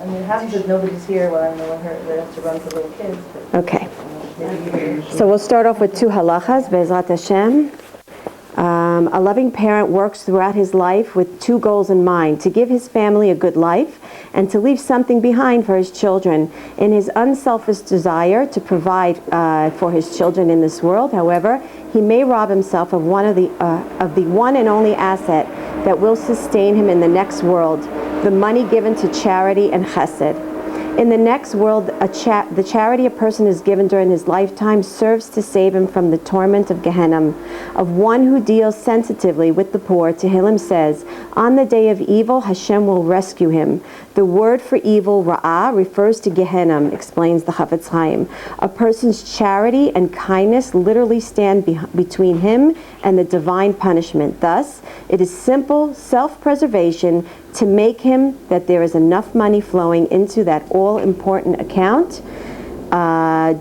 I mean, it happens if nobody's here when I'm the one that has to run for little kids. But, Okay. So we'll start off with 2 halachas, Be'ezrat Hashem. A loving parent works throughout his life with 2 goals in mind: to give his family a good life and to leave something behind for his children. In his unselfish desire to provide for his children in this world, however, he may rob himself of the one and only asset that will sustain him in the next world: the money given to charity and chesed. In the next world, the charity a person is given during his lifetime serves to save him from the torment of Gehenna. Of one who deals sensitively with the poor, Tehillim says, on the day of evil, Hashem will rescue him. The word for evil, ra'ah, refers to Gehenna, explains the Chafetz Chaim. A person's charity and kindness literally stand between him and the divine punishment. Thus, it is simple self-preservation to make him that there is enough money flowing into that all-important account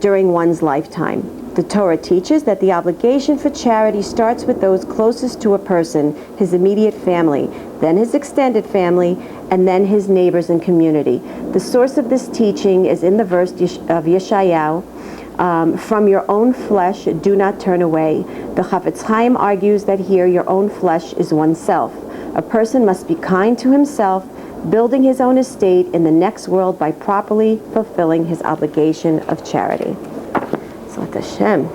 during one's lifetime. The Torah teaches that the obligation for charity starts with those closest to a person, his immediate family, then his extended family, and then his neighbors and community. The source of this teaching is in the verse of Yeshayahu, from your own flesh do not turn away. The Chafetz Chaim argues that here your own flesh is oneself. A person must be kind to himself, building his own estate in the next world by properly fulfilling his obligation of charity. Zlat Hashem.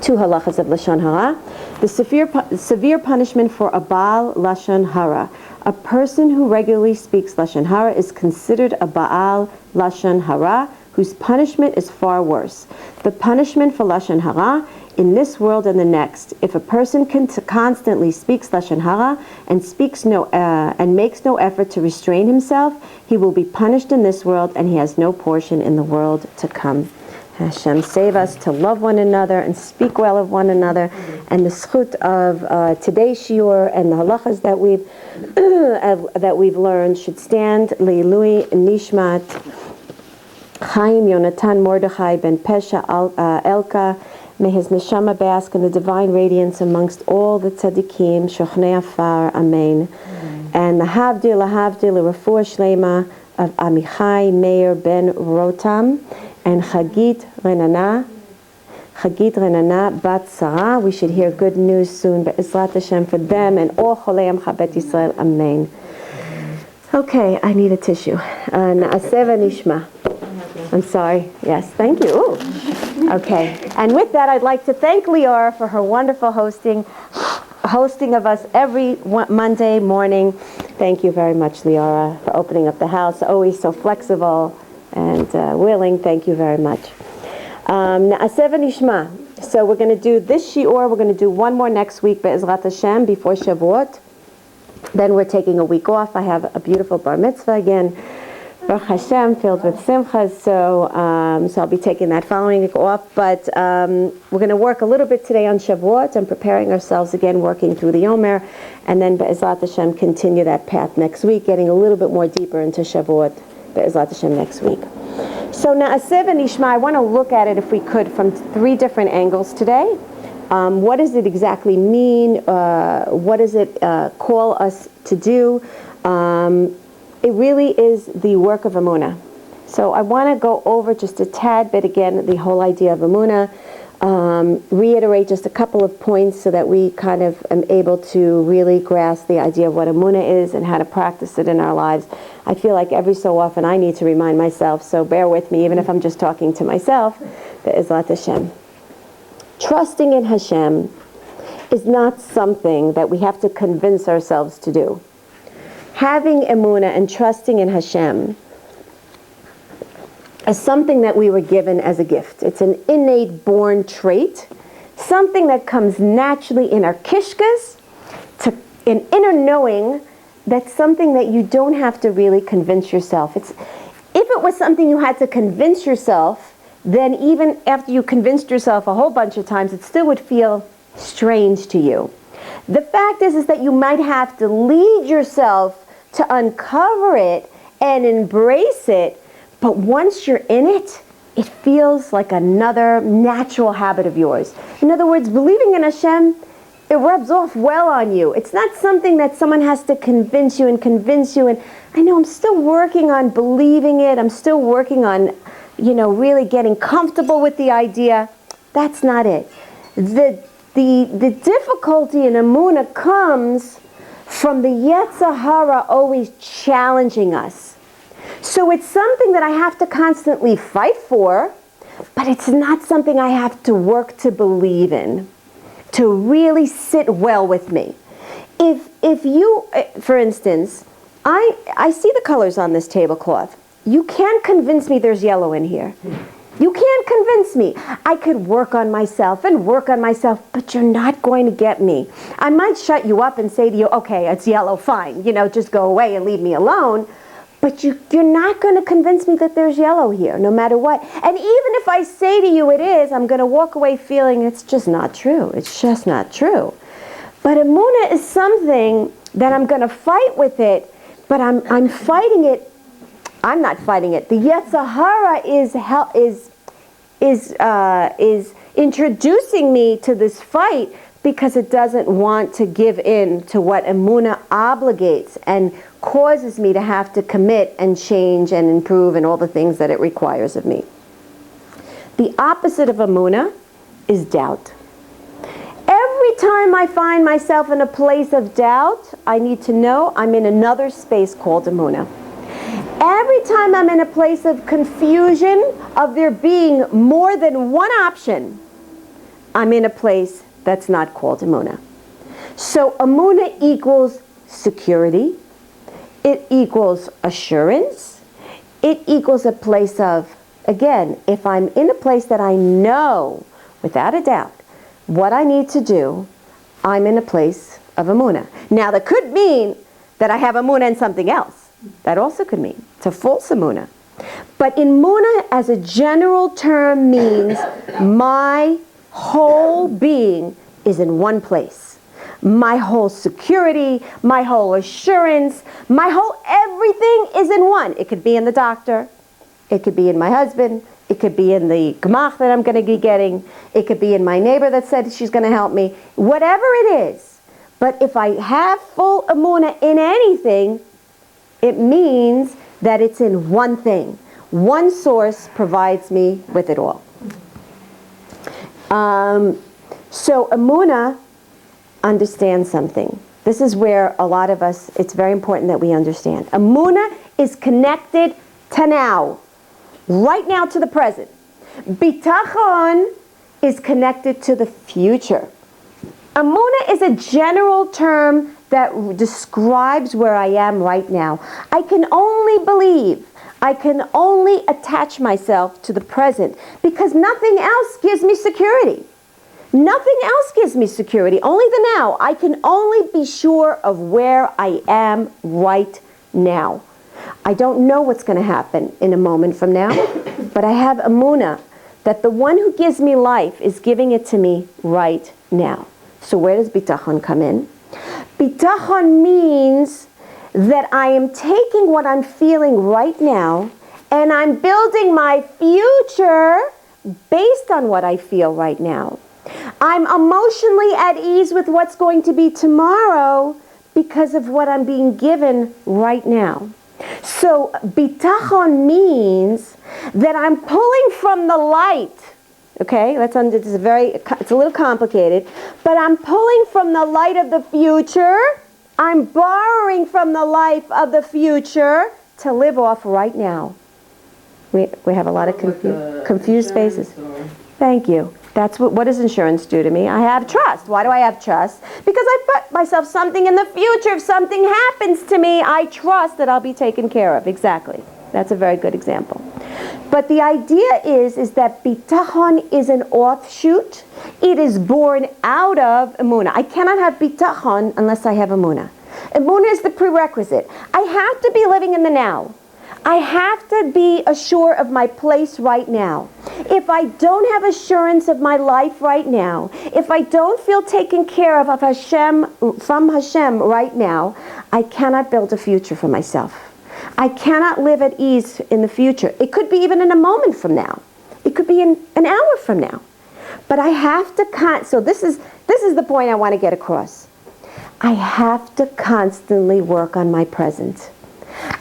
2 halachas of Lashon Hara. The severe punishment for a Baal Lashon Hara. A person who regularly speaks Lashon Hara is considered a Baal Lashon Hara, whose punishment is far worse. The punishment for Lashon Hara in this world and the next. If a person constantly speaks Lashon Hara and makes no effort to restrain himself, he will be punished in this world and he has no portion in the world to come. Hashem save us to love one another and speak well of one another, and the schut of today's shiur and the halachas that we've learned should stand Leilui Nishmat Chaim Yonatan Mordechai ben Pesha Elka. May his neshama bask in the divine radiance amongst all the tzaddikim, shochnei afar, amen. And the havdil, refuah shlema of Amichai Meir ben Rotam and Chagit Renana bat Sarah. We should hear good news soon, Be'ezrat Hashem, for them and all Cholei Amcha Bet Yisrael, amen. Okay, I need a tissue. Na'aseh v'nishma. I'm sorry. Yes, thank you. Ooh. Okay, and with that, I'd like to thank Liora for her wonderful hosting of us every Monday morning. Thank you very much, Liora, for opening up the house. Always so flexible and willing. Thank you very much. Na'aseh v'nishma. So we're going to do this shiur. We're going to do one more next week, Be'ezrat Hashem, before Shavuot. Then we're taking a week off. I have a beautiful bar mitzvah again. Baruch Hashem, filled with simchas, so I'll be taking that following week off. But we're going to work a little bit today on Shavuot and preparing ourselves again, working through the Omer, and then Be'ezrat Hashem continue that path next week, getting a little bit more deeper into Shavuot, Be'ezrat Hashem next week. So Na'aseh v'nishma, I want to look at it, if we could, from 3 different angles today. What does it exactly mean? What does it call us to do? It really is the work of Emuna. So I want to go over just a tad bit again the whole idea of Emuna, reiterate just a couple of points so that we kind of am able to really grasp the idea of what Emuna is and how to practice it in our lives. I feel like every so often I need to remind myself, so bear with me even if I'm just talking to myself. Be'ezrat Hashem. Trusting in Hashem is not something that we have to convince ourselves to do. Having Emuna and trusting in Hashem is something that we were given as a gift. It's an innate born trait, something that comes naturally in our kishkas, to an inner knowing. That's something that you don't have to really convince yourself. If it was something you had to convince yourself, then even after you convinced yourself a whole bunch of times, it still would feel strange to you. The fact is that you might have to lead yourself to uncover it and embrace it, but once you're in it, it feels like another natural habit of yours. In other words, believing in Hashem it rubs off well on you. It's not something that someone has to convince you. And I know I'm still working on believing it. I'm still working on, really getting comfortable with the idea. That's not it. The difficulty in Emuna comes from the Yetzer Hara always challenging us. So it's something that I have to constantly fight for, but it's not something I have to work to believe in, to really sit well with me. If you, for instance, I see the colors on this tablecloth. You can't convince me there's yellow in here. You can't convince me. I could work on myself, but you're not going to get me. I might shut you up and say to you, okay, it's yellow, fine, just go away and leave me alone. But you're not going to convince me that there's yellow here, no matter what. And even if I say to you it is, I'm going to walk away feeling it's just not true. It's just not true. But Emuna is something that I'm going to fight with it, but I'm fighting it. I'm not fighting it. The Yetzer Hara is introducing me to this fight because it doesn't want to give in to what Emuna obligates and causes me to have to commit and change and improve and all the things that it requires of me. The opposite of Emuna is doubt. Every time I find myself in a place of doubt, I need to know I'm in another space called Emuna. Every time I'm in a place of confusion, of there being more than one option, I'm in a place that's not called Emuna. So Emuna equals security. It equals assurance. It equals a place of, again, if I'm in a place that I know, without a doubt, what I need to do, I'm in a place of Emuna. Now, that could mean that I have Emuna in something else. That also could mean it's a false Emuna. But Emuna, as a general term, means my whole being is in one place. My whole security, my whole assurance, my whole everything is in one. It could be in the doctor. It could be in my husband. It could be in the gemach that I'm going to be getting. It could be in my neighbor that said she's going to help me. Whatever it is. But if I have full Emuna in anything, it means that it's in one thing. One source provides me with it all. So Emuna understands something. This is where a lot of us, it's very important that we understand. Emuna is connected to now. Right now, to the present. Bitachon is connected to the future. Emuna is a general term that describes where I am right now. I can only believe, I can only attach myself to the present because nothing else gives me security. Nothing else gives me security, only the now. I can only be sure of where I am right now. I don't know what's going to happen in a moment from now, but I have Emuna that the one who gives me life is giving it to me right now. So where does bitachon come in? Bitachon means that I am taking what I'm feeling right now and I'm building my future based on what I feel right now. I'm emotionally at ease with what's going to be tomorrow because of what I'm being given right now. So bitachon means that I'm pulling from the light. Okay, it's a little complicated, but I'm pulling from the light of the future. I'm borrowing from the life of the future to live off right now. We have a lot of confused faces. Thank you. That's what does insurance do to me? I have trust. Why do I have trust? Because I put myself something in the future. If something happens to me, I trust that I'll be taken care of. Exactly. That's a very good example. But the idea is that bitachon is an offshoot. It is born out of Emuna. I cannot have bitachon unless I have Emuna. Emuna is the prerequisite. I have to be living in the now. I have to be assured of my place right now. If I don't have assurance of my life right now, if I don't feel taken care of from Hashem right now, I cannot build a future for myself. I cannot live at ease in the future. It could be even in a moment from now. It could be in an hour from now. But I have to, so this is the point I want to get across. I have to constantly work on my present.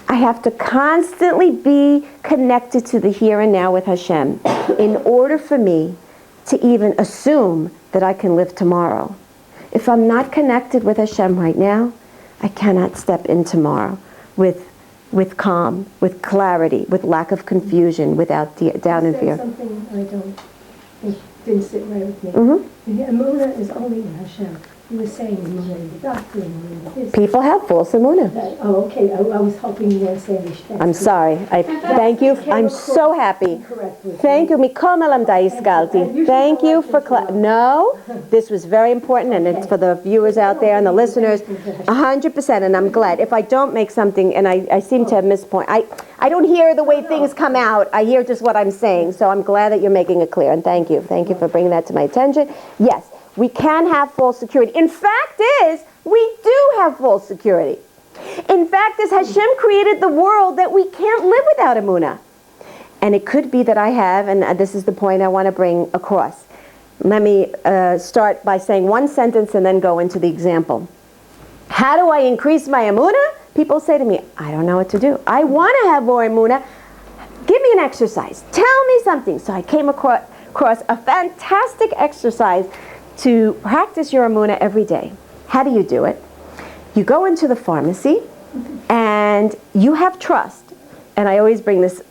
I have to constantly be connected to the here and now with Hashem in order for me to even assume that I can live tomorrow. If I'm not connected with Hashem right now, I cannot step in tomorrow with calm, with clarity, with lack of confusion, without down in fear. Something I don't think didn't sit right with me. Mm-hmm. The Emuna is only in Hashem. You were saying Emuna in the doctor, Emuna in the this. People have false Emuna. Oh, okay. I was hoping you were saying Shemesh. I'm sorry. Thank you. I'm so happy. Thank you. Mikol melamdai iskalti. Thank you for no. This was very important, and it's for the viewers out there and the listeners. 100%, and I'm glad. If I don't make something, and I seem to have missed point, I don't hear the way things come out. I hear just what I'm saying. So I'm glad that you're making it clear, and thank you. Thank you for bringing that to my attention. Yes. We can have false security. In fact we do have false security. In fact Hashem created the world that we can't live without Emuna. And it could be that I have, and this is the point I want to bring across. Let me start by saying one sentence and then go into the example. How do I increase my Emuna? People say to me, I don't know what to do. I want to have more Emuna. Give me an exercise. Tell me something. So I came across a fantastic exercise to practice your Emuna every day. How do you do it? You go into the pharmacy and you have trust. And I always bring this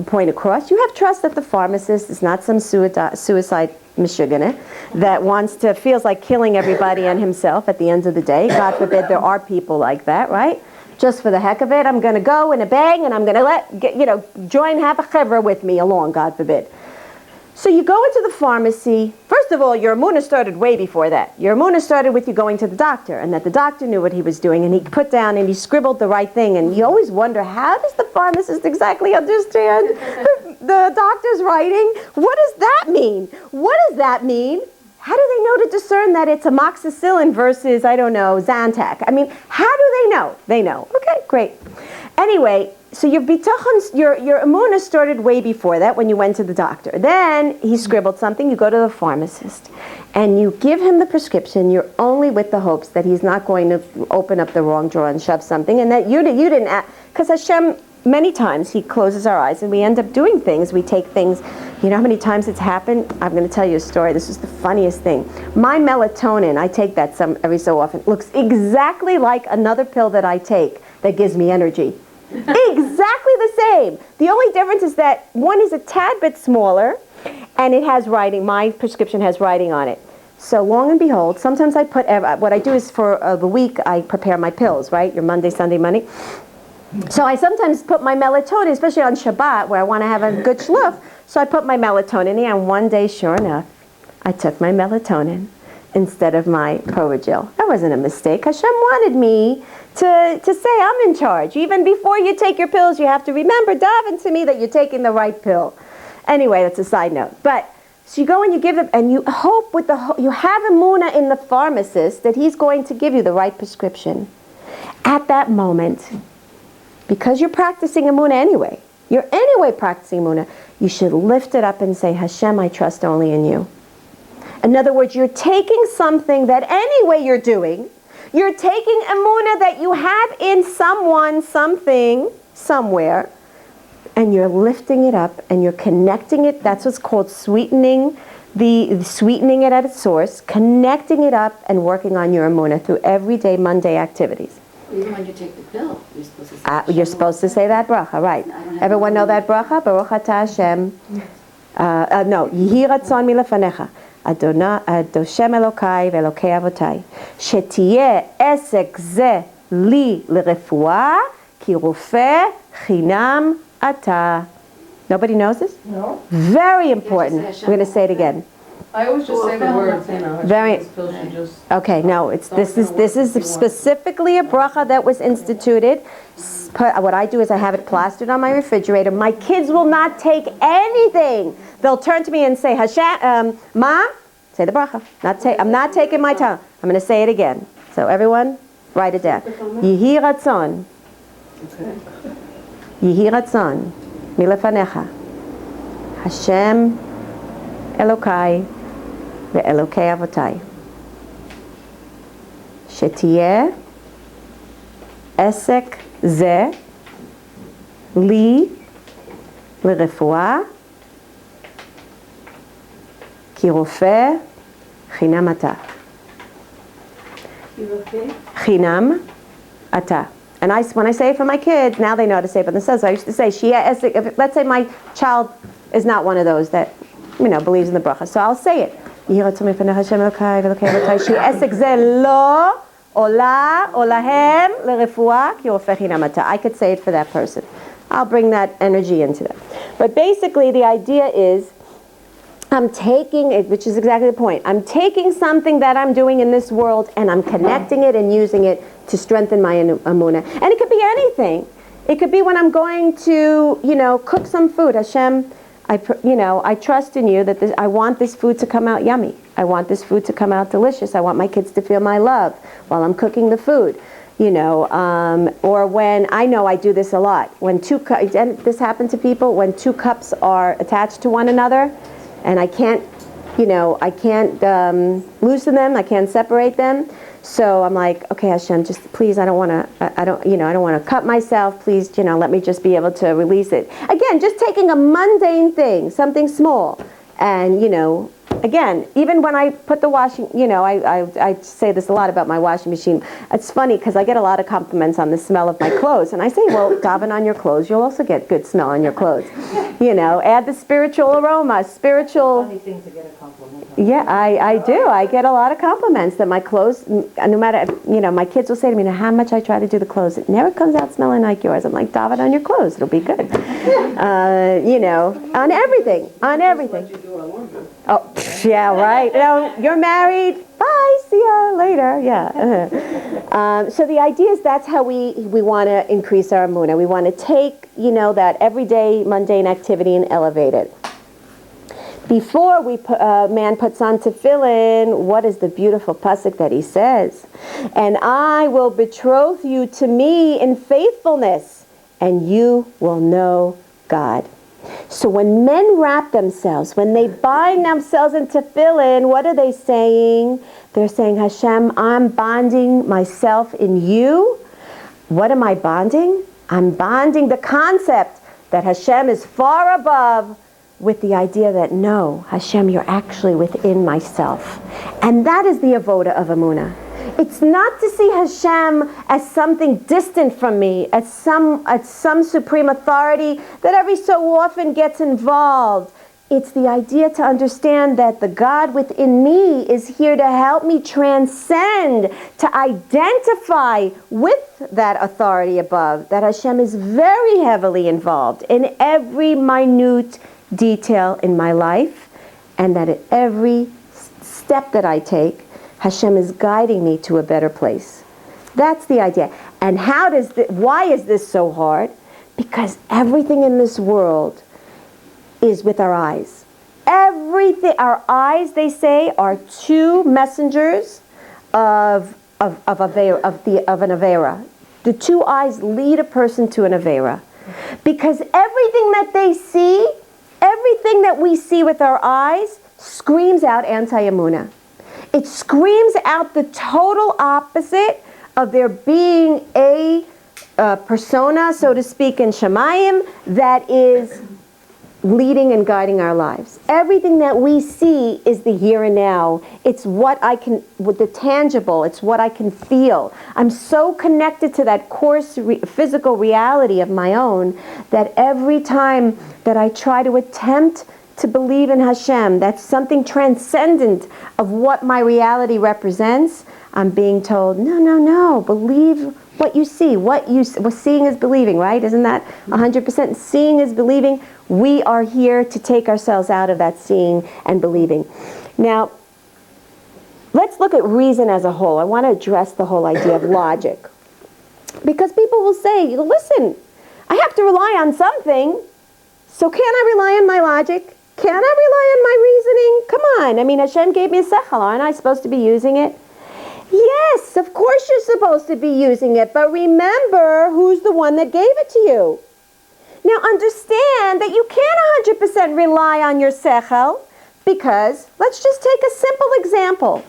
point across. You have trust that the pharmacist is not some suicide mishugana that feels like killing everybody and himself at the end of the day. God forbid there are people like that, right? Just for the heck of it, I'm going to go in a bang and I'm going to join, have a chevra with me along, God forbid. So you go into the pharmacy. First of all, your Emuna started way before that. Your Emuna started with you going to the doctor, and that the doctor knew what he was doing, and he put down and he scribbled the right thing. And you always wonder, how does the pharmacist exactly understand the doctor's writing? What does that mean? What does that mean? How do they know to discern that it's amoxicillin versus, I don't know, Zantac? I mean, how do they know? They know. Okay, great. Anyway, so your Emuna started way before that when you went to the doctor. Then he scribbled something, you go to the pharmacist, and you give him the prescription. You're only with the hopes that he's not going to open up the wrong drawer and shove something, and that you didn't, because Hashem, many times he closes our eyes and we end up doing things. We take things, you know how many times it's happened? I'm going to tell you a story. This is the funniest thing. My melatonin, I take that every so often, looks exactly like another pill that I take that gives me energy. Exactly the same. The only difference is that one is a tad bit smaller and it has writing. My prescription has writing on it. So long and behold, sometimes I put, what I do is for the week I prepare my pills, right? Your Monday, Sunday, Monday. So I sometimes put my melatonin, especially on Shabbat where I want to have a good shluff. So I put my melatonin in, and one day, sure enough, I took my melatonin instead of my Provigil. That wasn't a mistake. Hashem wanted me to say I'm in charge. Even before you take your pills, you have to remember, daven to me that you're taking the right pill. Anyway, that's a side note. But so you go and you give them, and you hope you have Emuna in the pharmacist that he's going to give you the right prescription. At that moment, because you're practicing Emuna anyway, you're anyway practicing Emuna, you should lift it up and say, Hashem, I trust only in you. In other words, you're taking something that anyway you're doing, you're taking Emuna that you have in someone, something, somewhere, and you're lifting it up and you're connecting it. That's what's called sweetening it at its source, connecting it up and working on your Emuna through everyday Monday activities. Even when you take the pill, you're supposed to say that bracha, right? Everyone know that bracha? Baruch atah Hashem. No, Yehi ratzon milefanecha. Adoshem Elokai ve'Elokei Avotai. Shetiyeh esek ze li l'refuah ki rofeh chinam ata. Nobody knows this? No. Very important. We're going to say it again. I always just say the words, Very. Okay, no, this is specifically a bracha that was instituted. What I do is I have it plastered on my refrigerator. My kids will not take anything. They'll turn to me and say, Hashem, Mom, say the bracha. I'm not taking my time. I'm going to say it again. So everyone, write it down. Yehi ratzon. Yehi ratzon. Milefanecha. Hashem Elokai לאלוקי אבותיי, שתהיה עסק זה לי לרפואה, כי רופא חינם אתה. Chinam ata. And when I say it for my kids, now they know how to say it for themselves. So I used to say, let's say my child is not one of those that, believes in the bracha. So I'll say it. I could say it for that person. I'll bring that energy into that. But basically the idea is, I'm taking it, which is exactly the point. I'm taking something that I'm doing in this world and I'm connecting it and using it to strengthen my Emuna. And it could be anything. It could be when I'm going to, cook some food. Hashem, I trust in you that I want this food to come out yummy. I want this food to come out delicious. I want my kids to feel my love while I'm cooking the food. Or when, I know I do this a lot. When and this happened to people, when two cups are attached to one another, and I can't loosen them. I can't separate them. So I'm like, okay, Hashem, just please, I don't want to cut myself. Please, let me just be able to release it. Again, just taking a mundane thing, something small, and again, even when I put the washing, I say this a lot about my washing machine. It's funny because I get a lot of compliments on the smell of my clothes. And I say, well, daven on your clothes. You'll also get good smell on your clothes. Add the spiritual aroma, Funny thing to get a compliment on. Yeah, I do. I get a lot of compliments that my clothes, no matter, my kids will say to me, how much I try to do the clothes, it never comes out smelling like yours. I'm like, daven on your clothes. It'll be good. On everything. On everything. Oh, yeah, right. You're married. Bye. See ya later. Yeah. So the idea is that's how we want to increase our Emuna. We want to take, that everyday mundane activity and elevate it. Before man puts on tefillin, what is the beautiful pasuk that he says? And I will betroth you to me in faithfulness, and you will know God. So when men wrap themselves, when they bind themselves in tefillin, what are they saying? They're saying, Hashem, I'm bonding myself in you. What am I bonding? I'm bonding the concept that Hashem is far above with the idea that no, Hashem, you're actually within myself. And that is the avoda of Emuna. It's not to see Hashem as something distant from me, as some supreme authority that every so often gets involved. It's the idea to understand that the God within me is here to help me transcend, to identify with that authority above, that Hashem is very heavily involved in every minute detail in my life, and that at every step that I take, Hashem is guiding me to a better place. That's the idea. And why is this so hard? Because everything in this world is with our eyes. Everything, our eyes, they say, are two messengers of an avera. The two eyes lead a person to an avera. Because everything that they see, everything that we see with our eyes, screams out anti-Emuna. It screams out the total opposite of there being a persona, so to speak, in Shemayim that is leading and guiding our lives. Everything that we see is the here and now. It's with the tangible, it's what I can feel. I'm so connected to that coarse physical reality of my own that every time that I try to attempt to believe in Hashem, that's something transcendent of what my reality represents, I'm being told, no, believe what you see. Seeing is believing, right? Isn't that 100%? Seeing is believing. We are here to take ourselves out of that seeing and believing. Now, let's look at reason as a whole. I want to address the whole idea of logic. Because people will say, listen, I have to rely on something, so can I rely on my logic? Can I rely on my reasoning? Come on. I mean, Hashem gave me a sechel. Aren't I supposed to be using it? Yes, of course you're supposed to be using it. But remember who's the one that gave it to you. Now understand that you can't 100% rely on your sechel. Because, let's just take a simple example.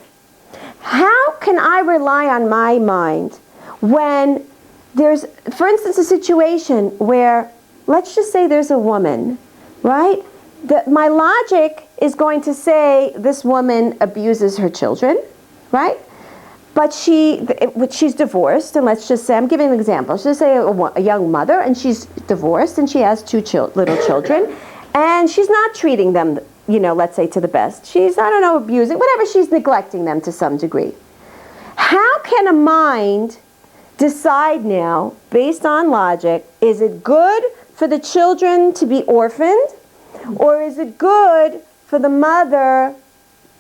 How can I rely on my mind when there's, for instance, a situation where, let's just say there's a woman, right? My logic is going to say this woman abuses her children, right? But she's divorced, and let's just say, I'm giving an example. Let's just say a young mother, and she's divorced, and she has two little children, and she's not treating them, let's say to the best. She's, abusing, whatever, she's neglecting them to some degree. How can a mind decide now, based on logic, is it good for the children to be orphaned, or is it good for the mother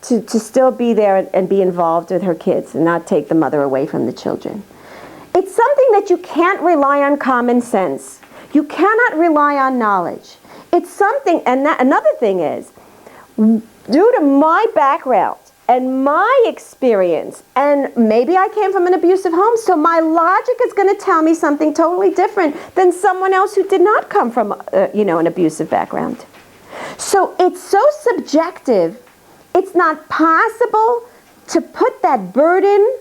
to still be there and be involved with her kids and not take the mother away from the children? It's something that you can't rely on common sense. You cannot rely on knowledge. It's something, and another thing is, due to my background and my experience, and maybe I came from an abusive home, so my logic is going to tell me something totally different than someone else who did not come from, an abusive background. So it's so subjective. It's not possible to put that burden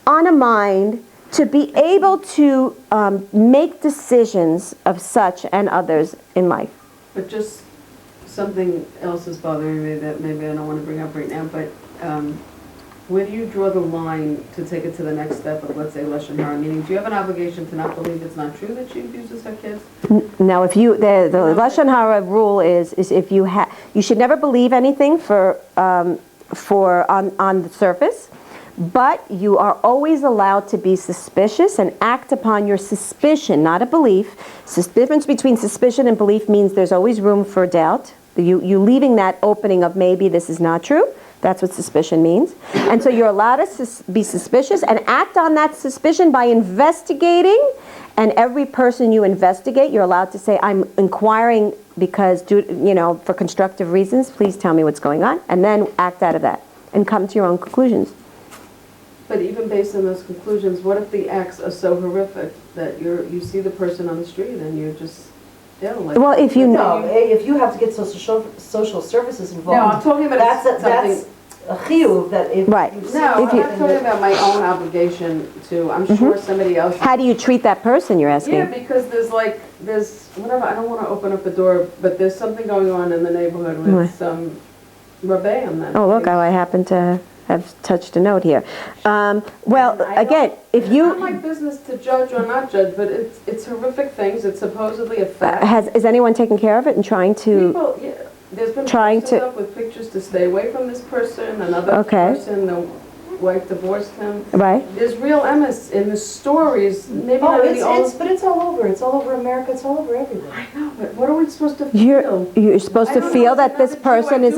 on a mind to be able to make decisions of such and others in life. But just something else is bothering me that maybe I don't want to bring up right now, but where do you draw the line to take it to the next step of, let's say, Lashon Hara? Meaning, do you have an obligation to not believe it's not true that she abuses her kids? Now, if you, the Lashon Hara rule is if you should never believe anything on the surface, but you are always allowed to be suspicious and act upon your suspicion, not a belief. The difference between suspicion and belief means there's always room for doubt. You leaving that opening of maybe this is not true. That's what suspicion means. And so you're allowed to be suspicious and act on that suspicion by investigating. And every person you investigate, you're allowed to say, I'm inquiring because, for constructive reasons, please tell me what's going on. And then act out of that and come to your own conclusions. But even based on those conclusions, what if the acts are so horrific that you see the person on the street and you're just ill? Well, if you know, if you have to get social services involved. No, I'm talking about that's a chiyuv that if right. You no, I'm not talking about my own obligation to. I'm sure somebody else. How do you treat that person? You're asking. Yeah, because there's whatever. I don't want to open up the door, but there's something going on in the neighborhood with some rabbeim. Then. Oh, look, I happen to have touched a note here. Again, if you... It's not my business to judge or not judge, but it's horrific things. It's supposedly a fact. Is anyone taking care of it and trying to... People, yeah, there's been posters up with pictures to stay away from this person, another person, the wife divorced him. Right. There's real emes in the stories. Maybe not in the old... But it's all over. It's all over America. It's all over everywhere. I know, but what are we supposed to feel? You're supposed to feel that this person is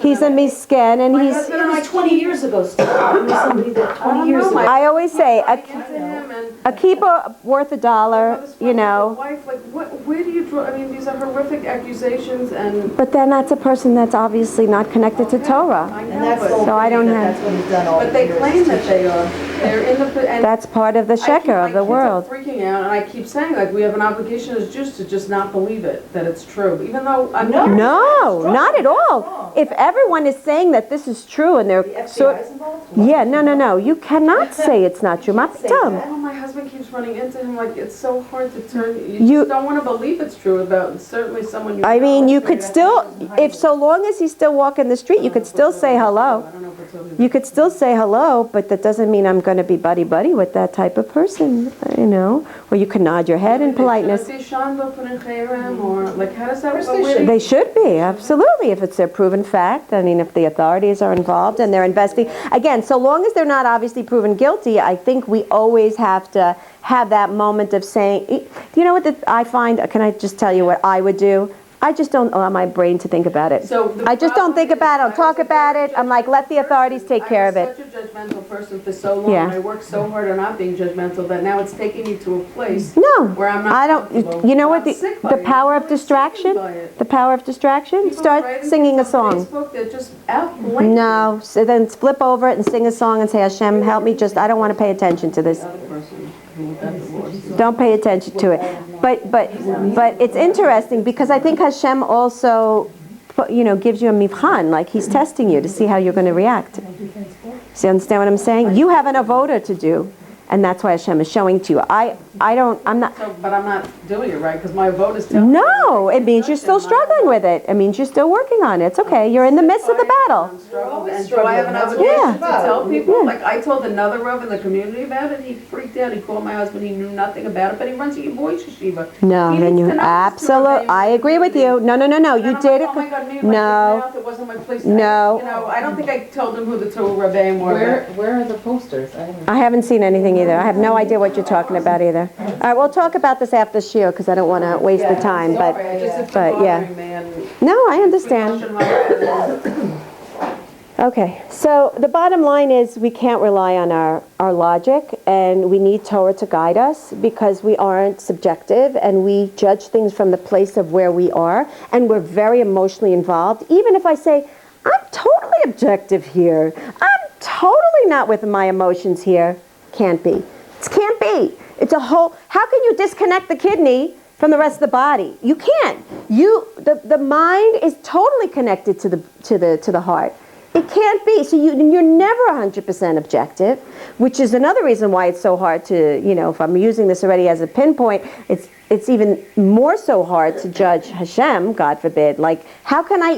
he's a misken and My he's... husband and I 20 years ago started with somebody that 20 years ago. I always say, a keeper worth $1, Wife, where do you draw? I mean, these are horrific accusations, and But then that's a person that's obviously not connected to Torah. I know, And that's the but, whole So I don't thing, have- that's what he's done all but they the years. claim that they are. They're in the. And That's part of the sheker of the world. My kids are freaking out, and I keep saying, we have an obligation as Jews to just not believe it, that it's true, even though I'm not. No, not at all. If everyone is saying that this is true and they're... The FBI is involved? Yeah, no. You cannot say it's not true. say Mapitam. that. Oh, my husband keeps running into him, it's so hard to turn. You just don't want to believe it's true about certainly someone you I know. mean, you could still, if so long as he's still walking the street, you could still say hello. I don't know if it's over. You could still say hello, but that doesn't mean I'm going to be buddy-buddy with that type of person, Or you can nod your head in politeness. Or how does that should They should be, absolutely, if it's their proven fact. I mean, if the authorities are involved and they're investigating. Again, so long as they're not obviously proven guilty, I think we always have to have that moment of saying, you know what I find, can I just tell you what I would do? I just don't allow my brain to think about it. So the I just don't think about it, I don't talk about it. I'm like, let the authorities take care of I it. was such a judgmental person for so long, Yeah. and I worked so hard on not being judgmental that now it's taking me to a place No, where I'm not I don't, comfortable. you know what, I'm sick by the it. power I'm of really distraction? sickened by it. The power of distraction? People Start writing singing a things on song. Facebook, they're just out blatantly. No, so then flip over it and sing a song and say, Hashem, help me, I don't want to pay attention to this. The other person who got divorced. Don't pay attention to it. But it's interesting because I think Hashem also gives you a mivchan, like he's testing you to see how you're going to react. Can I do Facebook? So you understand what I'm saying? You have an avoda to do, and that's why Hashem is showing to you. I'm not. So, but I'm not doing it right because my vote is telling me. No, it means you're still struggling with it. It means you're still working on it. It's okay. You're in the midst of the battle. I'm struggling. And do I have an obligation Yeah. to tell people? Yeah. Like I told another Rav in the community about it. He freaked out. He called my husband. He knew nothing about it, but he runs a boys yeshiva. No, He then needs you to know this to absolutely. remain I agree with you. No. And You I'm did like, it. oh my God, maybe if No. I took it out, it wasn't my place. No. I don't think I told him who the Torah Rebbeim were. Where are the posters? I haven't seen anything either. I have no idea what you're talking about either. All right, we'll talk about this after Shir because I don't want to waste the time. But yeah. No, I understand. Okay, so the bottom line is we can't rely on our logic, and we need Torah to guide us because we aren't subjective and we judge things from the place of where we are, and we're very emotionally involved. Even if I say, I'm totally objective here, I'm totally not with my emotions here, can't be. It can't be. It's a whole, how can you disconnect the kidney from the rest of the body? You can't. The mind is totally connected to the heart. It can't be. So you're never 100% objective, which is another reason why it's so hard to, if I'm using this already as a pinpoint, it's even more so hard to judge Hashem, God forbid. Like, how can I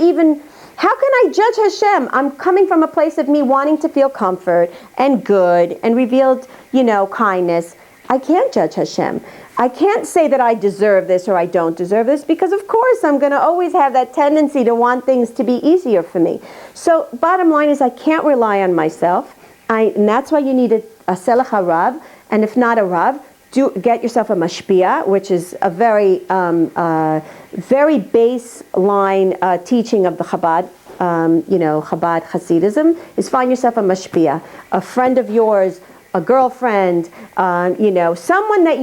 judge Hashem? I'm coming from a place of me wanting to feel comfort and good and revealed, kindness. I can't judge Hashem. I can't say that I deserve this or I don't deserve this because, of course, I'm going to always have that tendency to want things to be easier for me. So bottom line is I can't rely on myself. And that's why you need a selach harav. And if not a rav, get yourself a mashpia, which is a very baseline teaching of the Chabad. Chabad Hasidism is find yourself a mashpia, a friend of yours, a girlfriend, someone that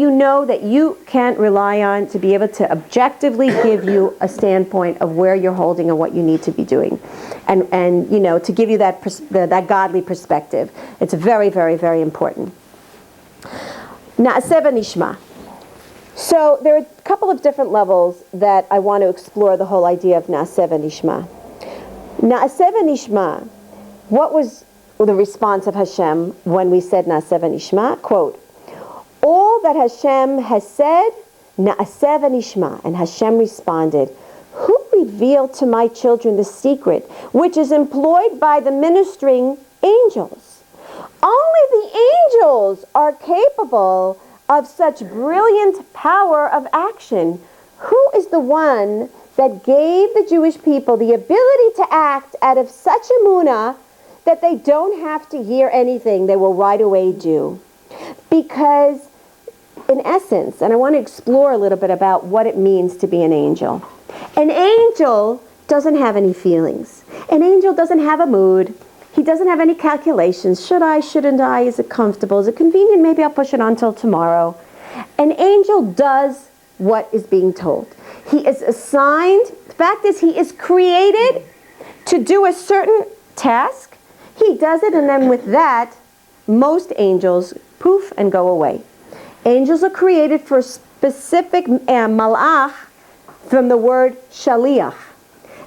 that you can't rely on to be able to objectively give you a standpoint of where you're holding and what you need to be doing, and to give you that godly perspective. It's very, very, very important. Na'aseh v'nishma. So there are a couple of different levels that I want to explore the whole idea of Na'aseh v'nishma. Na'aseh v'nishma. What was the response of Hashem when we said Na'aseh v'nishma? Quote, all that Hashem has said, Na'aseh v'nishma. And Hashem responded, who revealed to my children the secret which is employed by the ministering angels? Only the angels are capable of such brilliant power of action. Who is the one that gave the Jewish people the ability to act out of such Emuna that they don't have to hear anything, they will right away do? Because in essence, and I want to explore a little bit about what it means to be an angel. An angel doesn't have any feelings. An angel doesn't have a mood. He doesn't have any calculations. Should I, shouldn't I? Is it comfortable? Is it convenient? Maybe I'll push it on till tomorrow. An angel does what is being told. He is assigned, the fact is he is created to do a certain task. He does it, and then with that, most angels poof and go away. Angels are created for a specific malach from the word shaliach.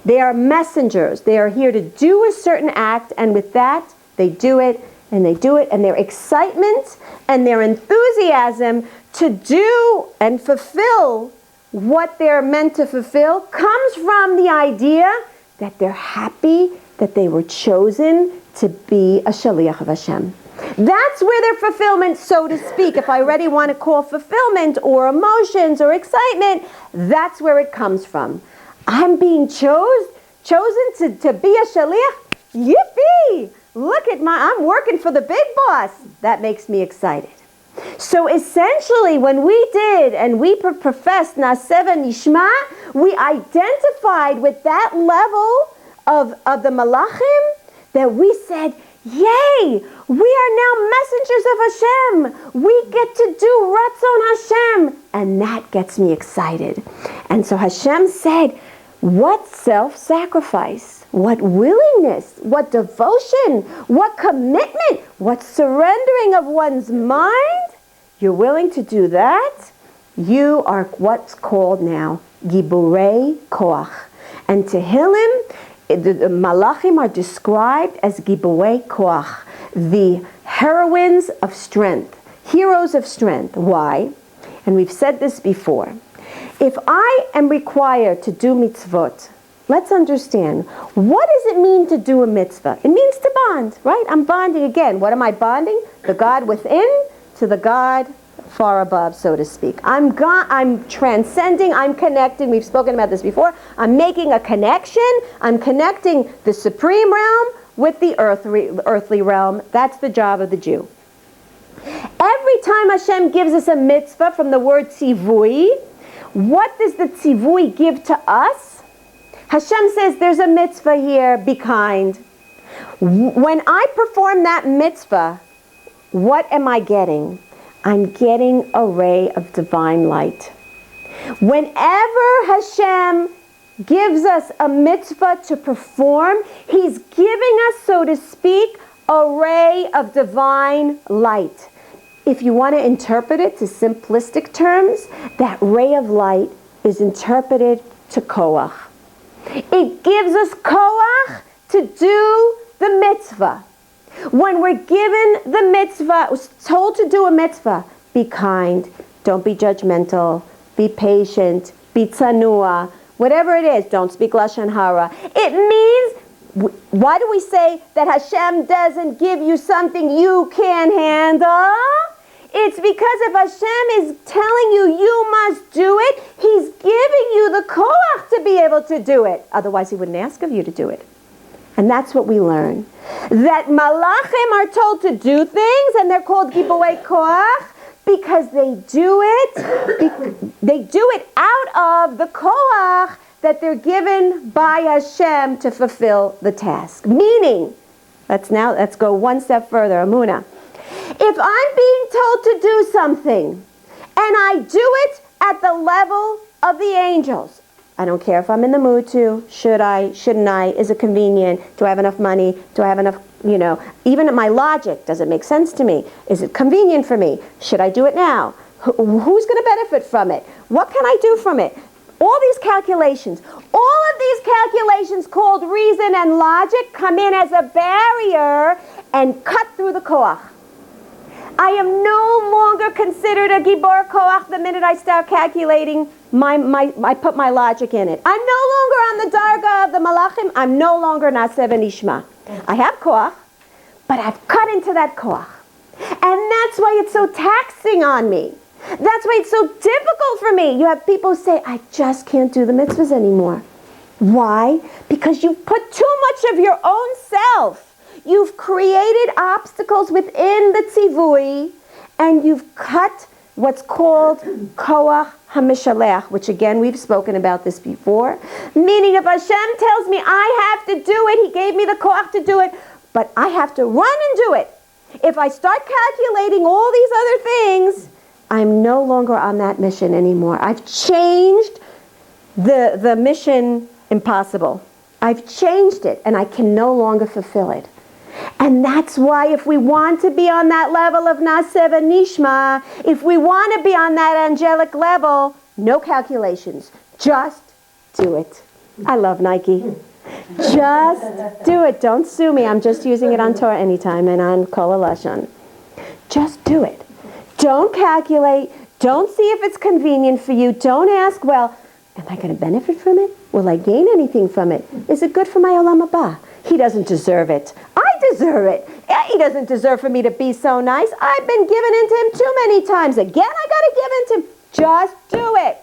They are messengers. They are here to do a certain act, and with that, they do it, and they do it, and their excitement and their enthusiasm to do and fulfill what they're meant to fulfill comes from the idea that they're happy that they were chosen to be a shaliach of Hashem. That's where their fulfillment, so to speak, if I already want to call fulfillment or emotions or excitement, that's where it comes from. I'm being chosen to be a shaliach. Yippee! Look at I'm working for the big boss. That makes me excited. So essentially, when we did and we professed Na'aseh v'nishma, we identified with that level of the malachim that we said, yay, we are now messengers of Hashem. We get to do Ratzon Hashem. And that gets me excited. And so Hashem said, what self-sacrifice, what willingness, what devotion, what commitment, what surrendering of one's mind. You're willing to do that? You are what's called now Giburei Koach. And Tehillim, the Malachim are described as Giborei Koach, the heroines of strength, heroes of strength. Why? And we've said this before. If I am required to do mitzvot, let's understand, what does it mean to do a mitzvah? It means to bond, right? I'm bonding again. What am I bonding? The God within to the God far above, so to speak. I'm transcending, I'm connecting. We've spoken about this before. I'm making a connection. I'm connecting the supreme realm with the earthly realm. That's the job of the Jew. Every time Hashem gives us a mitzvah from the word tzivui, what does the tzivui give to us? Hashem says, there's a mitzvah here, be kind. When I perform that mitzvah, what am I getting? I'm getting a ray of divine light. Whenever Hashem gives us a mitzvah to perform, He's giving us, so to speak, a ray of divine light. If you want to interpret it to simplistic terms, that ray of light is interpreted to koach. It gives us koach to do the mitzvah. When we're given the mitzvah, told to do a mitzvah, be kind, don't be judgmental, be patient, be tzanua, whatever it is, don't speak lashon hara. It means, why do we say that Hashem doesn't give you something you can't handle? It's because if Hashem is telling you, you must do it, He's giving you the koach to be able to do it. Otherwise, He wouldn't ask of you to do it. And that's what we learn. That malachim are told to do things, and they're called giborei koach, because they do it out of the koach that they're given by Hashem to fulfill the task. Meaning, let's go one step further, Emuna. If I'm being told to do something, and I do it at the level of the angels, I don't care if I'm in the mood to, should I, shouldn't I, is it convenient, do I have enough money, do I have enough, even my logic, does it make sense to me, is it convenient for me, should I do it now, who's going to benefit from it, what can I do from it, all these calculations, all of these calculations called reason and logic come in as a barrier and cut through the koach. I am no longer considered a gibor koach the minute I start calculating. I put my logic in it. I'm no longer on the darga of the malachim. I'm no longer naseh v'nishma. I have koach, but I've cut into that koach. And that's why it's so taxing on me. That's why it's so difficult for me. You have people who say, I just can't do the mitzvahs anymore. Why? Because you've put too much of your own self. You've created obstacles within the tzivui, and you've cut what's called koach hamishalech, which again we've spoken about this before. Meaning if Hashem tells me I have to do it, He gave me the koach to do it, but I have to run and do it. If I start calculating all these other things, I'm no longer on that mission anymore. I've changed the mission impossible. I've changed it, and I can no longer fulfill it. And that's why if we want to be on that level of naseh v'nishma, if we want to be on that angelic level, no calculations. Just do it. I love Nike. Just do it. Don't sue me. I'm just using it on Torah anytime and on Kol HaLashon. Just do it. Don't calculate. Don't see if it's convenient for you. Don't ask, well, am I going to benefit from it? Will I gain anything from it? Is it good for my olam haba? He doesn't deserve it. I deserve it. He doesn't deserve for me to be so nice. I've been given into Him too many times. Again, I got to give into Him. Just do it.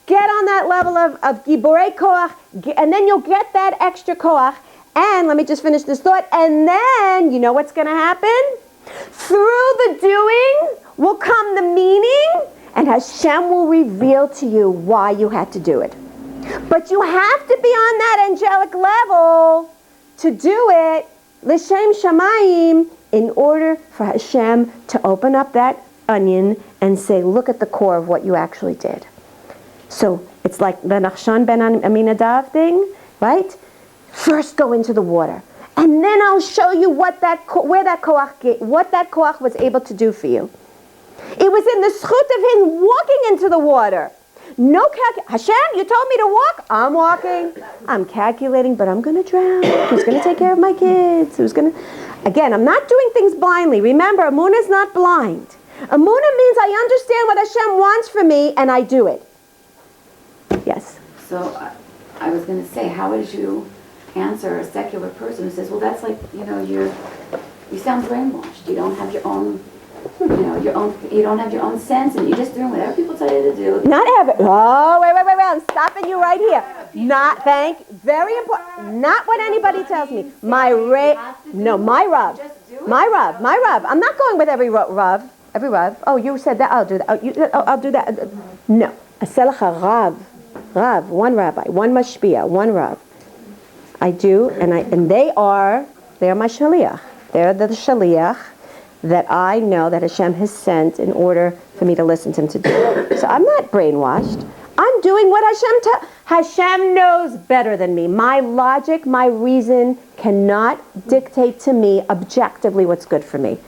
Get on that level of giborei koach, and then you'll get that extra koach. And let me just finish this thought. And then, you know what's going to happen? Through the doing will come the meaning, and Hashem will reveal to you why you had to do it. But you have to be on that angelic level to do it, l'shem shamayim, in order for Hashem to open up that onion and say, look at the core of what you actually did. So it's like the Nachshon ben Aminadav thing, right? First go into the water, and then I'll show you what that koach was able to do for you. It was in the schut of him walking into the water. No Hashem, you told me to walk. I'm walking. I'm calculating, but I'm going to drown. Who's going to take care of my kids? Again, I'm not doing things blindly. Remember, Emuna is not blind. Emuna means I understand what Hashem wants from me, and I do it. Yes? So I was going to say, how would you answer a secular person who says, well, that's like, you sound brainwashed. You don't have your own, you don't have your own sense, and you're just doing whatever people tell you to do. Oh, wait, I'm stopping you right here. Very important. Not what anybody tells me. My Rav. I'm not going with every Rav. Oh, you said that, I'll do that. I'll do that. No. Aselacha Rav, one rabbi, one mashpia, one Rav. I do, and they are my shaliach. They're the shaliach that I know that Hashem has sent in order for me to listen to him to do. So I'm not brainwashed. I'm doing what Hashem knows better than me. My logic, my reason cannot dictate to me objectively what's good for me.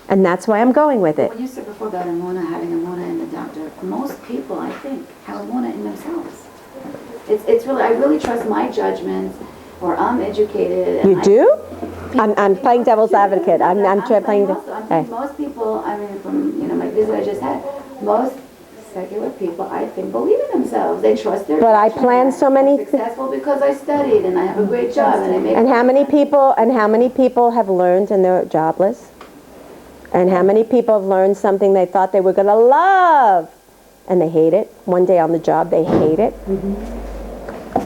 And that's why I'm going with it. When you said before about Emuna, having Emuna in the doctor, most people, I think, have Emuna in themselves. It's really, I really trust my judgment, or I'm educated. And you do? I'm playing devil's advocate. I'm playing. Most people, from my visit I just had, most secular people, I think, believe in themselves. They trust their. But I plan so many. Successful because I studied and I have a great job and I make. And how many people have learned and they're jobless? And how many people have learned something they thought they were going to love, and they hate it? One day on the job, they hate it. Mm-hmm.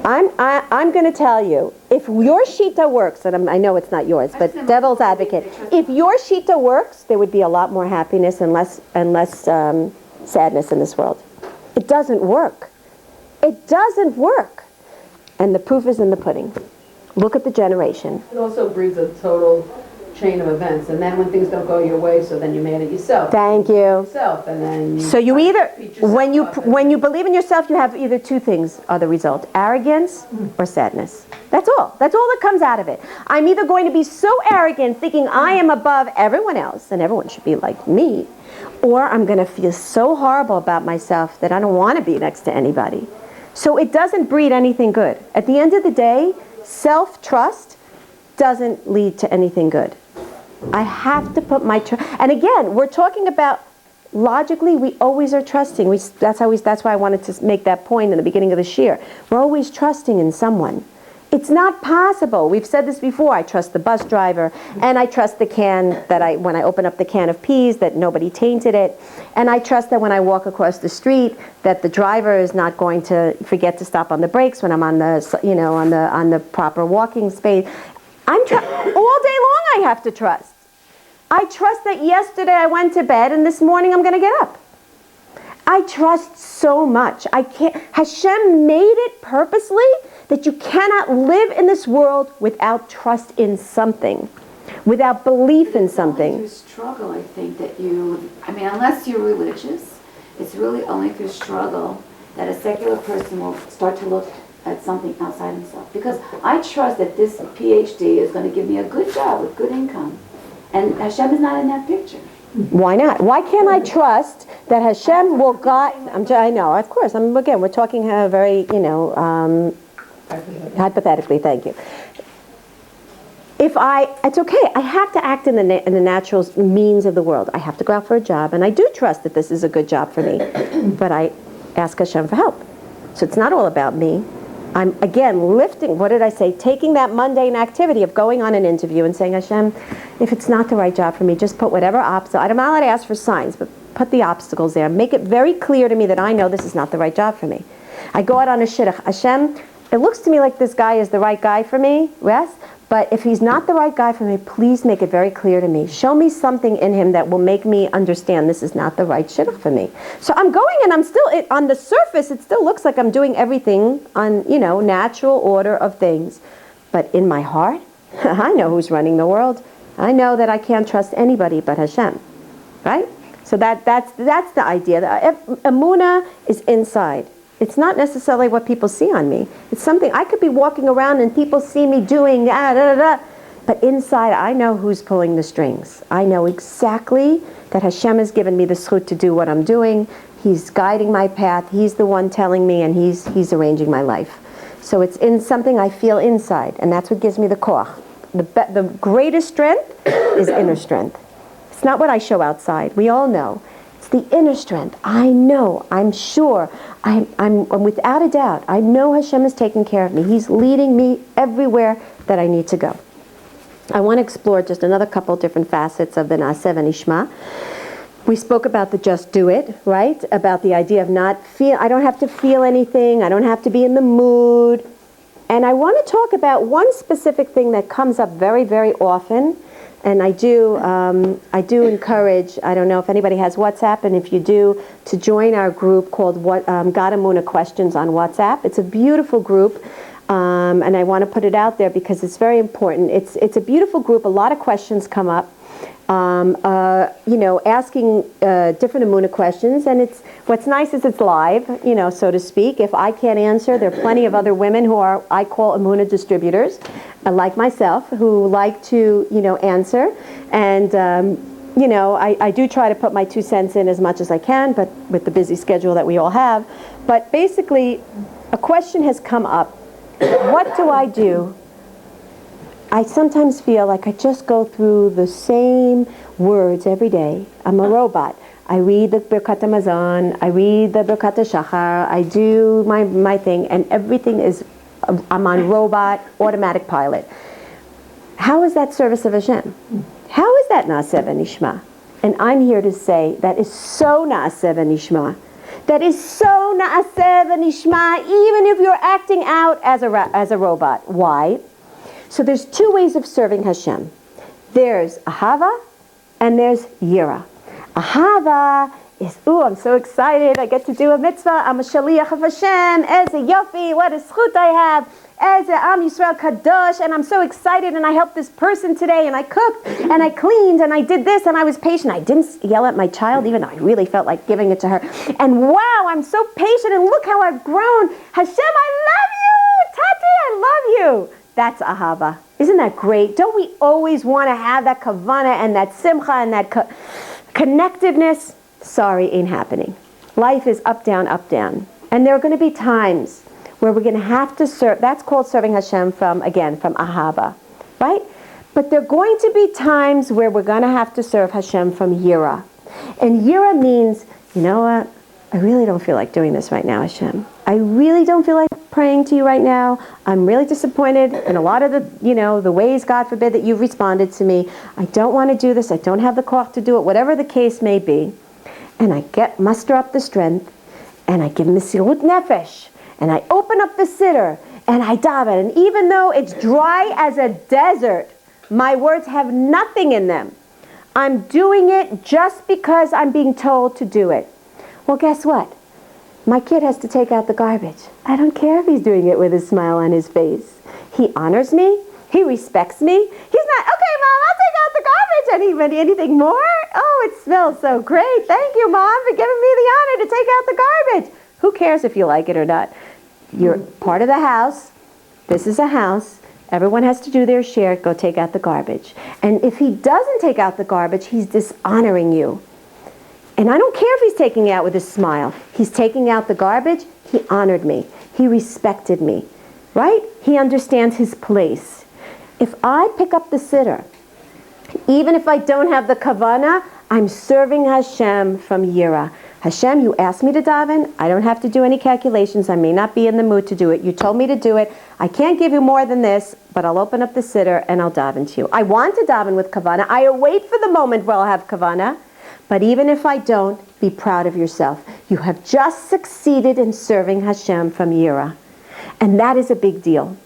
I'm going to tell you, if your shita works, and I know it's not yours, but devil's advocate, if your shita works, there would be a lot more happiness and less sadness in this world. It doesn't work. It doesn't work. And the proof is in the pudding. Look at the generation. It also breeds a total chain of events, and then when things don't go your way, so then you're mad at yourself. Thank you. Yourself, and then so you either when you believe in yourself, you have either two things are the result: arrogance or sadness. That's all that comes out of it. I'm either going to be so arrogant, thinking I am above everyone else and everyone should be like me, or I'm going to feel so horrible about myself that I don't want to be next to anybody. So it doesn't breed anything good. At the end of the day, self-trust doesn't lead to anything good. I have to put my trust. And again, we're talking about logically. We always are trusting. That's why I wanted to make that point in the beginning of the shir. We're always trusting in someone. It's not possible. We've said this before. I trust the bus driver, and I trust the can when I open up the can of peas that nobody tainted it, and I trust that when I walk across the street that the driver is not going to forget to stop on the brakes when I'm on the proper walking space. All day long I have to trust. I trust that yesterday I went to bed and this morning I'm going to get up. I trust so much. Hashem made it purposely that you cannot live in this world without trust in something, without belief in something. Only through struggle, I think, unless you're religious, it's really only through struggle that a secular person will start to look at something outside himself. Because I trust that this PhD is going to give me a good job with good income. And Hashem is not in that picture. Why not? Why can't I trust that Hashem will guide? I know, of course. We're talking very, hypothetically. Thank you. It's okay. I have to act in the natural means of the world. I have to go out for a job, and I do trust that this is a good job for me. But I ask Hashem for help. So it's not all about me. I'm, again, lifting, what did I say? Taking that mundane activity of going on an interview and saying, Hashem, if it's not the right job for me, just put whatever obstacle. I'm not allowed to ask for signs, but put the obstacles there. Make it very clear to me that I know this is not the right job for me. I go out on a shidduch. Hashem, it looks to me like this guy is the right guy for me, yes? But if he's not the right guy for me, please make it very clear to me. Show me something in him that will make me understand this is not the right shidduch for me. So I'm going and I'm still, on the surface, it still looks like I'm doing everything on, natural order of things. But in my heart, I know who's running the world. I know that I can't trust anybody but Hashem, right? So that's the idea. Emuna is inside. It's not necessarily what people see on me. It's something, I could be walking around and people see me doing, but inside I know who's pulling the strings. I know exactly that Hashem has given me the zchut to do what I'm doing, He's guiding my path. He's the one telling me, and He's arranging my life. So it's in something I feel inside, and that's what gives me the koach. The greatest strength is inner strength. It's not what I show outside. We all know. It's the inner strength. I know. I'm sure. I'm without a doubt. I know Hashem is taking care of me. He's leading me everywhere that I need to go. I want to explore just another couple different facets of the Naaseh V'Nishma. We spoke about the just do it, right? About the idea of I don't have to feel anything. I don't have to be in the mood. And I want to talk about one specific thing that comes up very, very often. And I do encourage, I don't know if anybody has WhatsApp, and if you do, to join our group called God Emuna Questions on WhatsApp. It's a beautiful group. And I want to put it out there because it's very important. It's a beautiful group. A lot of questions come up. Asking different Emuna questions, and what's nice is it's live, so to speak. If I can't answer, there are plenty of other women who I call Emuna distributors, like myself, who like to, answer. And, I do try to put my 2 cents in as much as I can, but with the busy schedule that we all have. But basically, a question has come up. What do I do? I sometimes feel like I just go through the same words every day. I'm a robot. I read the Birkat Hamazon, I read the Birkat HaShachar, I do my thing, and everything is, I'm on robot, automatic pilot. How is that service of Hashem? How is that Naaseh V'Nishma? And I'm here to say that is so Naaseh V'Nishma. That is so Naaseh V'Nishma, even if you're acting out as a robot. Why? So there's 2 ways of serving Hashem. There's ahava and there's yira. Ahava is, I'm so excited. I get to do a mitzvah. I'm a shaliach of Hashem. Eze yofi, what a zchut I have. Eze Am Yisrael kadosh, and I'm so excited. And I helped this person today, and I cooked, and I cleaned, and I did this, and I was patient. I didn't yell at my child, even though I really felt like giving it to her. And wow, I'm so patient, and look how I've grown. Hashem, I love you. Tati, I love you. That's ahava. Isn't that great? Don't we always want to have that kavana and that simcha and that connectiveness? Sorry, ain't happening. Life is up, down, up, down. And there are going to be times where we're going to have to serve. That's called serving Hashem from ahava, right? But there are going to be times where we're going to have to serve Hashem from yira. And yira means, you know what? I really don't feel like doing this right now, Hashem. I really don't feel like praying to you right now. I'm really disappointed in a lot of the ways, God forbid, that you've responded to me. I don't want to do this. I don't have the koach to do it, whatever the case may be. And I muster up the strength, and I give Mesirut Nefesh, and I open up the siddur, and I daven. And even though it's dry as a desert, my words have nothing in them. I'm doing it just because I'm being told to do it. Well, guess what? My kid has to take out the garbage. I don't care if he's doing it with a smile on his face. He honors me. He respects me. He's not, okay, Mom, I'll take out the garbage. Anything more? Oh, it smells so great. Thank you, Mom, for giving me the honor to take out the garbage. Who cares if you like it or not? You're part of the house. This is a house. Everyone has to do their share. Go take out the garbage. And if he doesn't take out the garbage, he's dishonoring you. And I don't care if he's taking it out with a smile. He's taking out the garbage. He honored me. He respected me. Right? He understands his place. If I pick up the siddur, even if I don't have the kavana, I'm serving Hashem from yira. Hashem, you asked me to daven. I don't have to do any calculations. I may not be in the mood to do it. You told me to do it. I can't give you more than this, but I'll open up the siddur and I'll daven to you. I want to daven with kavana. I await for the moment where I'll have kavana. But even if I don't, be proud of yourself. You have just succeeded in serving Hashem from yira. And that is a big deal.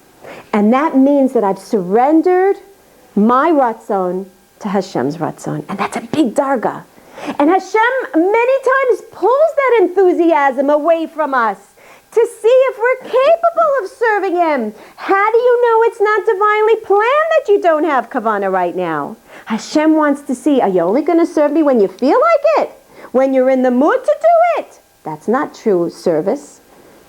And that means that I've surrendered my ratzon to Hashem's ratzon. And that's a big darga. And Hashem many times pulls that enthusiasm away from us to see if we're capable of serving Him. How do you know it's not divinely planned that you don't have kavanah right now? Hashem wants to see, are you only going to serve me when you feel like it? When you're in the mood to do it? That's not true service.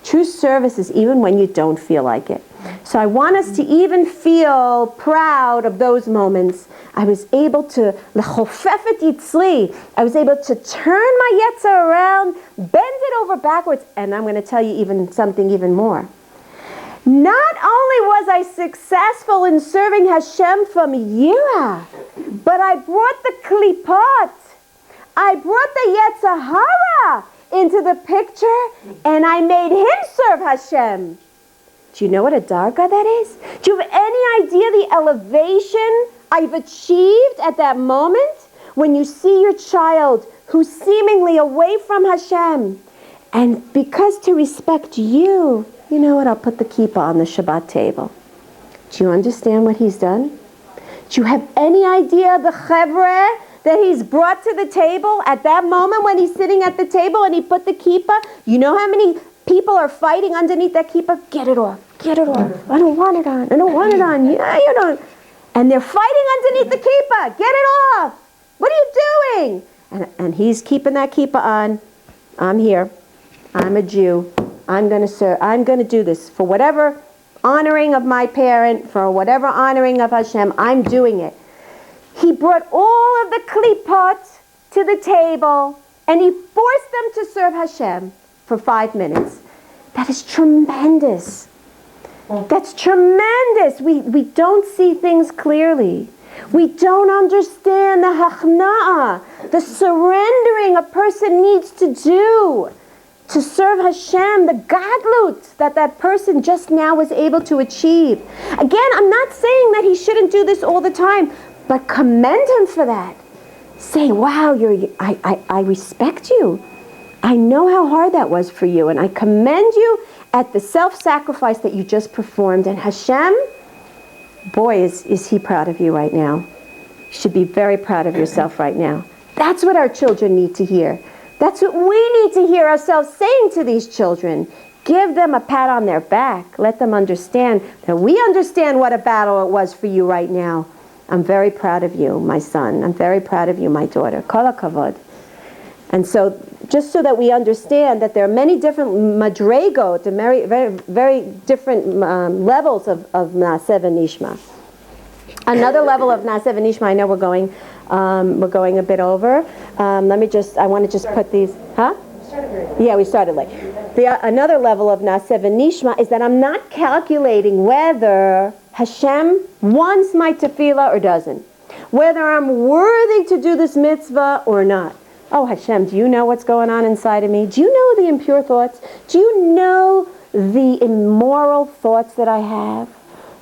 True service is even when you don't feel like it. So I want us to even feel proud of those moments. I was able to, lechofefet yitzli, I was able to turn my yetzer around, bend it over backwards, and I'm going to tell you even something even more. Not only was I successful in serving Hashem from Yira, but I brought the klipot, I brought the yetzer hara into the picture, and I made him serve Hashem. Do you know what a darga that is? Do you have any idea the elevation I've achieved at that moment? When you see your child who's seemingly away from Hashem, and because to respect you, you know what, I'll put the kippah on the Shabbat table. Do you understand what he's done? Do you have any idea the chevre that he's brought to the table at that moment when he's sitting at the table and he put the kippah? You know how many people are fighting underneath that kippah? Get it off. Get it off. I don't want it on. I don't want it on. Yeah, you don't. And they're fighting underneath the kippah. Get it off. What are you doing? And he's keeping that kippah on. I'm here. I'm a Jew. I'm going to serve. I'm going to do this for whatever honoring of my parent, for whatever honoring of Hashem. I'm doing it. He brought all of the klipot to the table and he forced them to serve Hashem for 5 minutes. That is tremendous. That's tremendous. We don't see things clearly. We don't understand the hachna'ah, the surrendering a person needs to do to serve Hashem, the gadlut that person just now was able to achieve. Again, I'm not saying that he shouldn't do this all the time, but commend him for that. Say, wow, I respect you. I know how hard that was for you, and I commend you at the self-sacrifice that you just performed. And Hashem, boy, is he proud of you right now. You should be very proud of yourself right now. That's what our children need to hear. That's what we need to hear ourselves saying to these children. Give them a pat on their back. Let them understand that we understand what a battle it was for you right now. I'm very proud of you, my son. I'm very proud of you, my daughter. Kol hakavod. And so, just so that we understand that there are many different madregot, very different levels of Naaseh v'Nishma. Another level of Naaseh v'Nishma, I know we're going a bit over. I want to just put these, huh? Yeah, we started late. Another level of Naaseh v'Nishma is that I'm not calculating whether Hashem wants my tefillah or doesn't. Whether I'm worthy to do this mitzvah or not. Oh Hashem, do you know what's going on inside of me? Do you know the impure thoughts? Do you know the immoral thoughts that I have?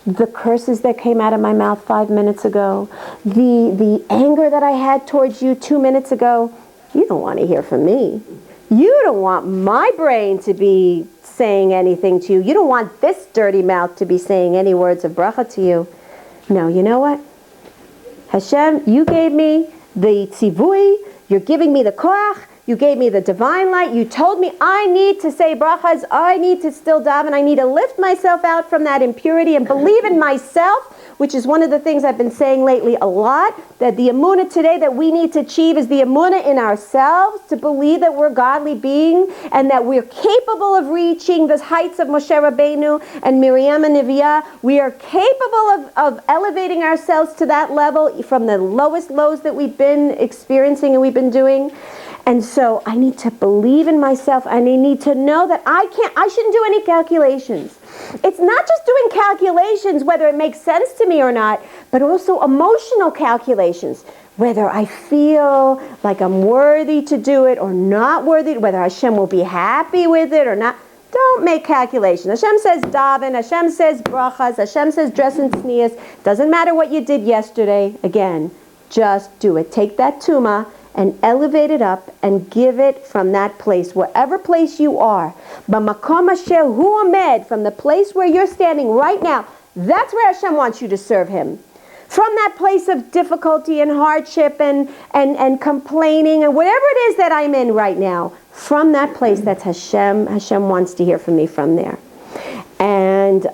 The curses that came out of my mouth 5 minutes ago? The anger that I had towards you 2 minutes ago? You don't want to hear from me. You don't want my brain to be saying anything to you. You don't want this dirty mouth to be saying any words of bracha to you. No, you know what? Hashem, you gave me the tzivui. You're giving me the koach. You gave me the divine light. You told me I need to say brachas. I need to still daven. I need to lift myself out from that impurity and believe in myself, which is one of the things I've been saying lately a lot, that the Emuna today that we need to achieve is the Emuna in ourselves, to believe that we're godly beings and that we're capable of reaching the heights of Moshe Rabbeinu and Miriam and Neviah. We are capable of elevating ourselves to that level from the lowest lows that we've been experiencing and we've been doing. And so I need to believe in myself, and I need to know that I shouldn't do any calculations. It's not just doing calculations, whether it makes sense to me or not, but also emotional calculations. Whether I feel like I'm worthy to do it or not worthy, whether Hashem will be happy with it or not. Don't make calculations. Hashem says daven, Hashem says brachas, Hashem says dress in tznius. Doesn't matter what you did yesterday. Again, just do it. Take that tumah and elevate it up and give it from that place, wherever place you are. B'makom asher hu omed, from the place where you're standing right now, that's where Hashem wants you to serve Him. From that place of difficulty and hardship and complaining and whatever it is that I'm in right now, from that place, that's Hashem. Hashem wants to hear from me from there. And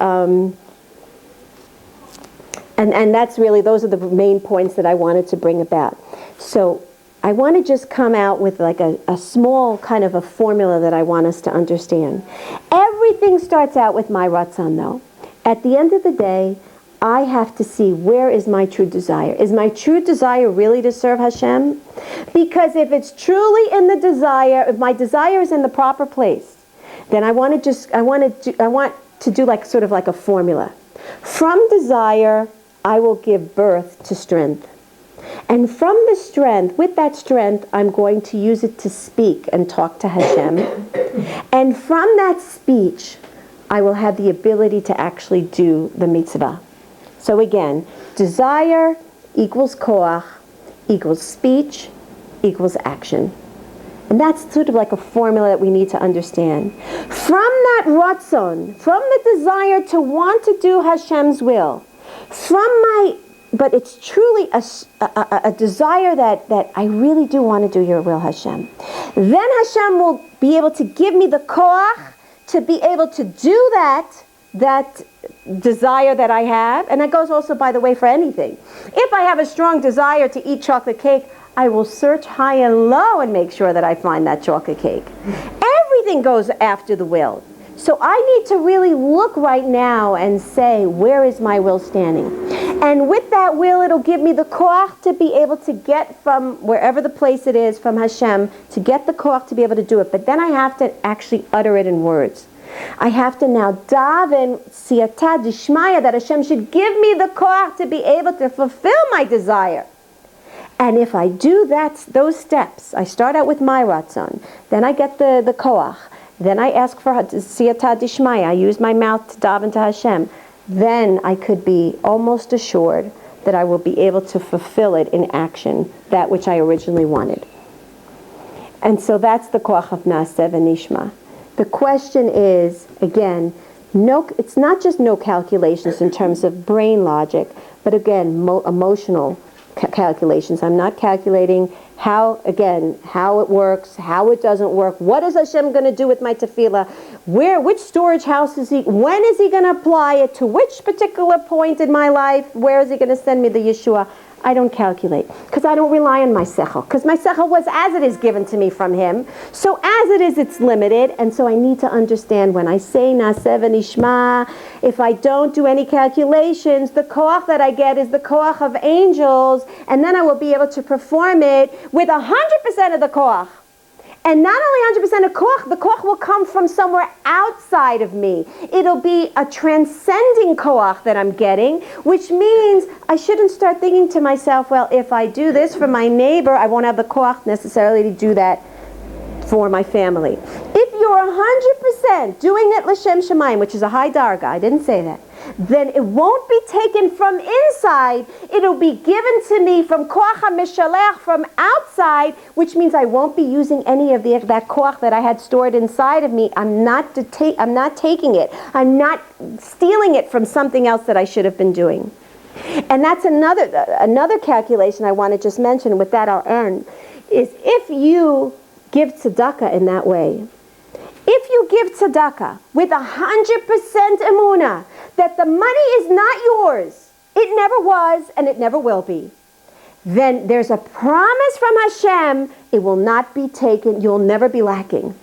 that's really, those are the main points that I wanted to bring about. So I want to just come out with like a small kind of a formula that I want us to understand. Everything starts out with my ratzon though. At the end of the day, I have to see, where is my true desire? Is my true desire really to serve Hashem? Because if it's truly in the desire, if my desire is in the proper place, then I want to do like sort of like a formula. From desire, I will give birth to strength. And from the strength, with that strength, I'm going to use it to speak and talk to Hashem. And from that speech, I will have the ability to actually do the mitzvah. So again, desire equals koach, equals speech, equals action. And that's sort of like a formula that we need to understand. From that ratzon, from the desire to want to do Hashem's will, but it's truly a desire that I really do want to do your will, Hashem. Then Hashem will be able to give me the koach to be able to do that desire that I have. And that goes also, by the way, for anything. If I have a strong desire to eat chocolate cake, I will search high and low and make sure that I find that chocolate cake. Everything goes after the will. So I need to really look right now and say, where is my will standing? And with that will, it'll give me the koach to be able to get from wherever the place it is, from Hashem, to get the koach to be able to do it. But then I have to actually utter it in words. I have to now daven siyata dishmaya, that Hashem should give me the koach to be able to fulfill my desire. And if I do those steps, I start out with my ratzon, then I get the koach, then I ask for siyata dishmaya, I use my mouth to daven to Hashem, then I could be almost assured that I will be able to fulfill it in action, that which I originally wanted. And so that's the koach of Naaseh v'nishma. The question is, again, it's not just no calculations in terms of brain logic, but again, emotional calculations. I'm not calculating how it works, how it doesn't work. What is Hashem going to do with my tefillah? Which storage house when is he going to apply it? To which particular point in my life? Where is he going to send me the Yeshua? I don't calculate, because I don't rely on my sechel, because my sechel was as it is given to me from him. So as it is, it's limited, and so I need to understand when I say Naaseh v'nishma, if I don't do any calculations, the koach that I get is the koach of angels, and then I will be able to perform it with 100% of the koach. And not only 100% of koach, the koach will come from somewhere outside of me. It'll be a transcending koach that I'm getting, which means I shouldn't start thinking to myself, well, if I do this for my neighbor, I won't have the koach necessarily to do that for my family. If you're 100% doing it l'shem shamayim, which is a high darga, I didn't say that, then it won't be taken from inside. It'll be given to me from koach ha-mishalech, from outside, which means I won't be using any of that koach that I had stored inside of me. I'm not taking it. I'm not stealing it from something else that I should have been doing. And that's another calculation I want to just mention. With that, I'll end. Is if you give tzedakah in that way, if you give tzedakah with 100% emuna that the money is not yours, it never was and it never will be, then there's a promise from Hashem, it will not be taken, you'll never be lacking.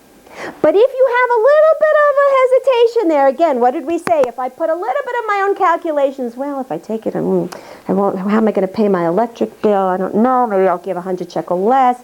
But if you have a little bit of a hesitation there, again, what did we say? If I put a little bit of my own calculations, well, if I take it, I won't, how am I going to pay my electric bill? I don't know, maybe I'll give 100 shekel less.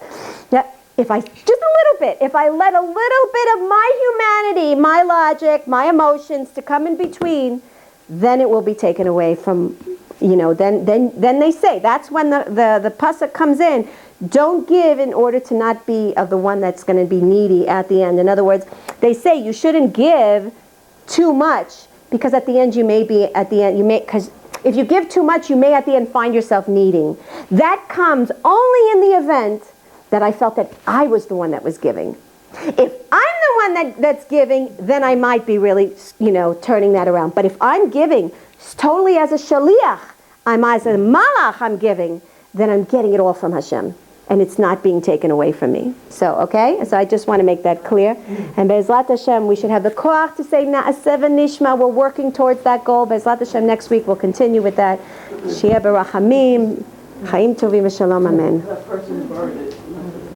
Yeah. If I, just a little bit, if I let a little bit of my humanity, my logic, my emotions to come in between, then it will be taken away from, then they say, that's when the pasuk comes in, don't give in order to not be of the one that's going to be needy at the end. In other words, they say you shouldn't give too much, because at the end because if you give too much, you may at the end find yourself needing. That comes only in the event that I felt that I was the one that was giving. If I'm the one that's giving, then I might be really, turning that around. But if I'm giving totally as a shaliach, I'm as a malach, I'm giving, then I'm getting it all from Hashem. And it's not being taken away from me. So, okay? So I just want to make that clear. And Be'ezrat Hashem, we should have the koach to say Naaseh v'nishma. We're working towards that goal. Be'ezrat Hashem, next week we'll continue with that. Shia b'rachamim, chaim tovim v'shalom, amen. That person's burden.